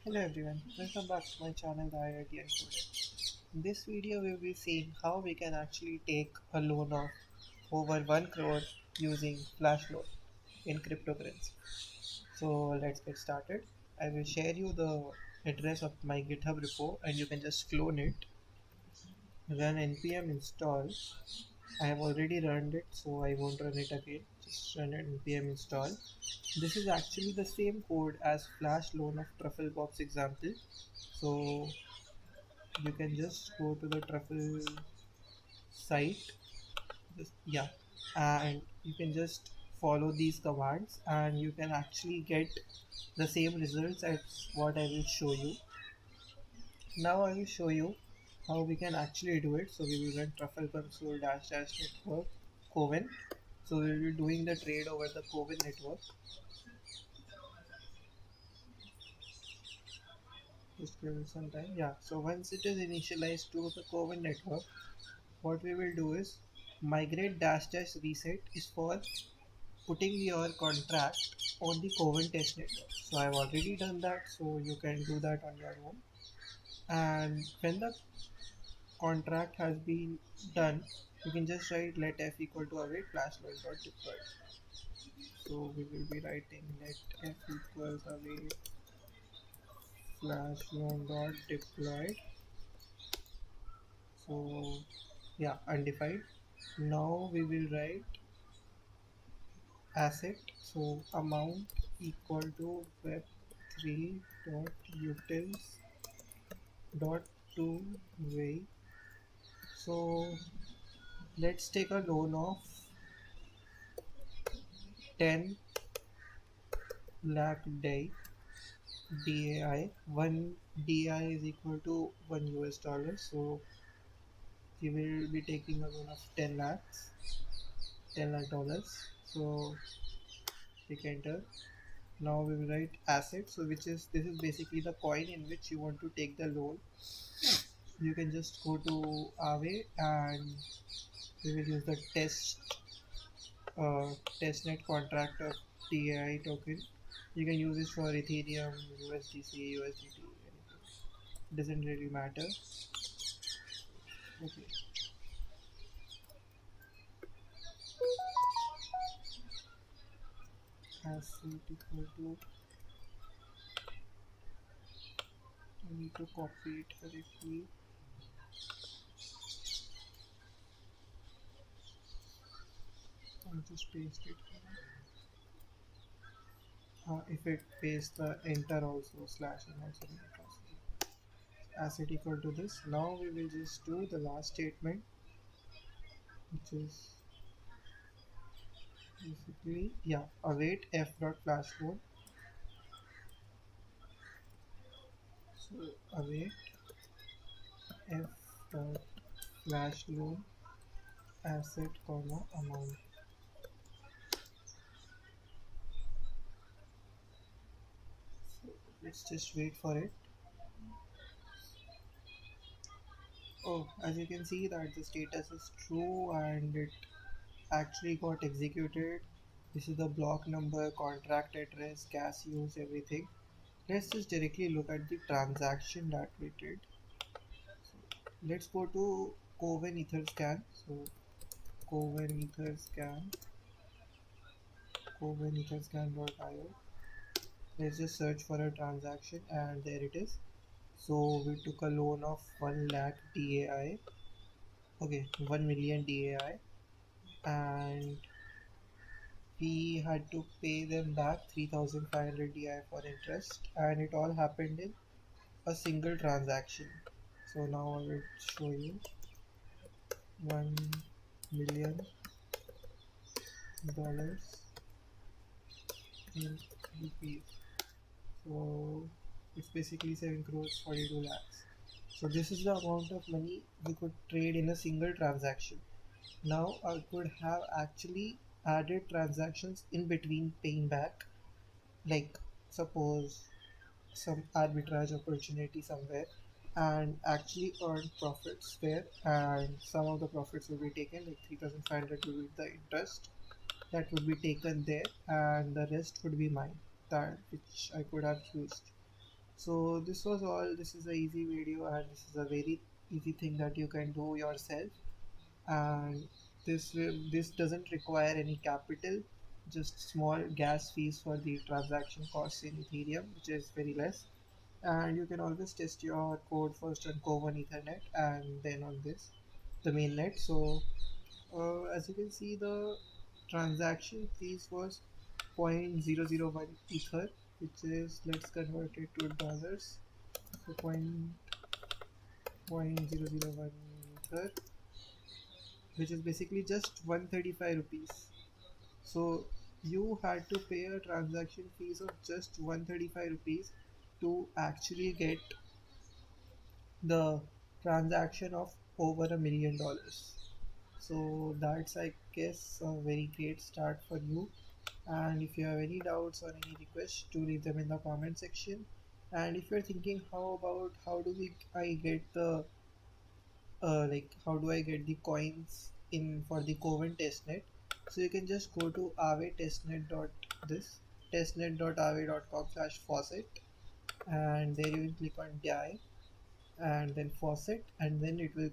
Hello everyone, welcome back to my channel the IIT Encoded. In this video we will be seeing how we can actually take a loan of over 1 crore using FlashLoan in cryptocurrency. So let's get started. I will share you the address of my GitHub repo and you can just clone it, run npm install. I have already run it so I won't run it again. Just run it npm install. This is actually the same code as FlashLoan of Trufflebox example. So you can just go to the truffle site, just yeah, and you can just follow these commands and you can actually get the same results as what I will show you. Now I will show you how we can actually do it. So we will run truffle console dash dash network coven. So we will be doing the trade over the coven network. Just give it some time. Yeah, so once it is initialized to the coven network, what we will do is migrate dash dash reset is for putting your contract on the Coven test network. So I've already done that, so you can do that on your own. And when the contract has been done, you can just write let f equal to await FlashLoan.deployed. So we will be writing let f equals await FlashLoan.deployed. So yeah, undefined. Now we will write asset, so amount equal to web3 dot utils dot two way. So let's take a loan of 10 lakh DAI. One DI is equal to $1. So we will be taking a loan of 10 lakhs, 10 lakh dollars. So click enter. Now we will write asset. So which is this is basically the coin in which you want to take the loan. You can just go to Aave and we will use the testnet contract of DAI token. You can use this for Ethereum, USDC, USDT, anything. Doesn't really matter. Okay. Asset equal to, I need to copy it correctly. I'll just paste it here. If it pastes the enter also, slash and also make it possible. Asset equal to this. Now we will just do the last statement, which is basically, yeah, await f dot flash load. So await f dot flash load asset comma amount. So let's just wait for it. Oh, as you can see that the status is true and it actually got executed. This is the block number, contract address, gas use, everything. Let's just directly look at the transaction that we did. So let's go to Coven Etherscan. So Coven Etherscan, Coven Etherscan.io. Let's just search for a transaction and there it is. So we took a loan of 1 lakh DAI, okay, 1 million DAI, and we had to pay them back 3,500 DI for interest, and it all happened in a single transaction. So now I will show you 1 million dollars in rupees. So it's basically 7 crores 42 lakhs. So this is the amount of money we could trade in a single transaction. Now I could have actually added transactions in between paying back, like suppose some arbitrage opportunity somewhere, and actually earn profits there, and some of the profits will be taken, like 3,500 will be the interest that would be taken there and the rest would be mine, that which I could have used. So this was all. This is a easy video, and this is a very easy thing that you can do yourself. And this doesn't require any capital, just small gas fees for the transaction costs in Ethereum, which is very less. And you can always test your code first on Common Ethernet and then on the mainnet. So as you can see, the transaction fees was 0.001 ether, which is, let's convert it to dollars. So point 0.001 ether, which is basically just 135 rupees. So you had to pay a transaction fees of just 135 rupees to actually get the transaction of over $1 million. So that's, I guess, a very great start for you. And if you have any doubts or any requests, do leave them in the comment section. And if you're thinking, how do we I get the how do I get the coins in for the Coven testnet? So you can just go to Aave testnet dot this testnet.aave.com/faucet, and there you will click on DAI and then faucet, and then it will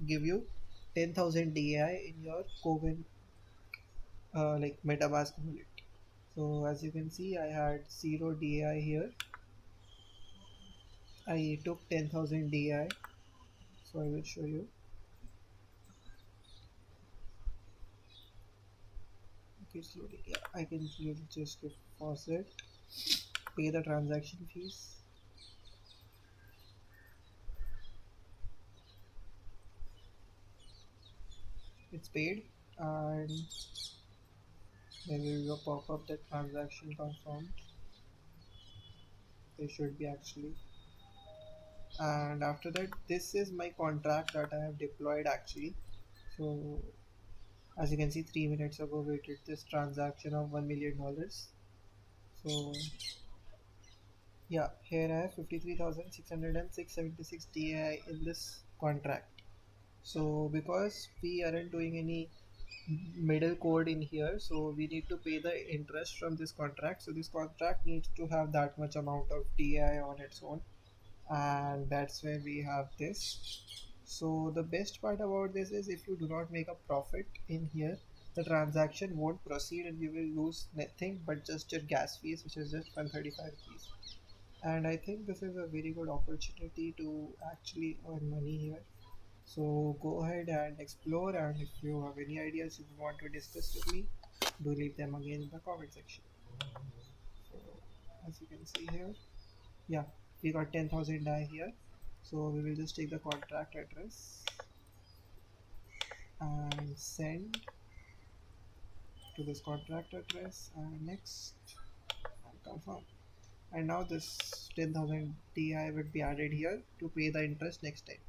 give you 10,000 DAI in your Coven MetaMask wallet. So as you can see, I had 0 DAI here. I took 10,000 DAI, so I will show you. Okay, it's loading. Yeah, I can really just give faucet, pay the transaction fees. It's paid, and then we will pop up the transaction confirmed. They should be actually. And after that, this is my contract that I have deployed actually. So as you can see, 3 minutes ago we did this transaction of $1 million. So yeah, here I have 53,606.76 DAI in this contract. So because we aren't doing any middle code in here, so we need to pay the interest from this contract. So this contract needs to have that much amount of DAI on its own, and that's where we have this. So the best part about this is, if you do not make a profit in here, the transaction won't proceed and you will lose nothing but just your gas fees, which is just 135 rupees. And I think this is a very good opportunity to actually earn money here. So go ahead and explore, and if you have any ideas you want to discuss with me, do leave them again in the comment section. So as you can see here, yeah, we got 10,000 DAI here. So we will just take the contract address and send to this contract address, and next, and confirm. And now this 10,000 DI will be added here to pay the interest next time.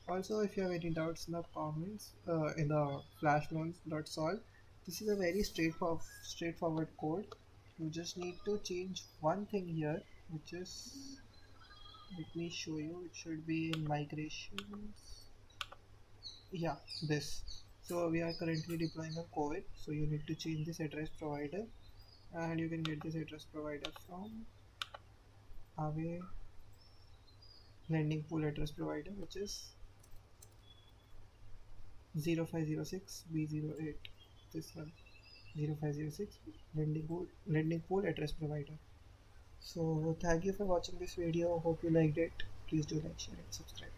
Also, if you have any doubts in the comments, in the FlashLoan.solve, this is a very straightforward code. You just need to change one thing here, which is, let me show you, it should be in migrations. Yeah, this. So we are currently deploying a COVID, so you need to change this address provider, and you can get this address provider from Aave lending pool address provider, which is 0506B08. This one, 0506 lending pool address provider. So thank you for watching this video. Hope you liked it. Please do like, share, and subscribe.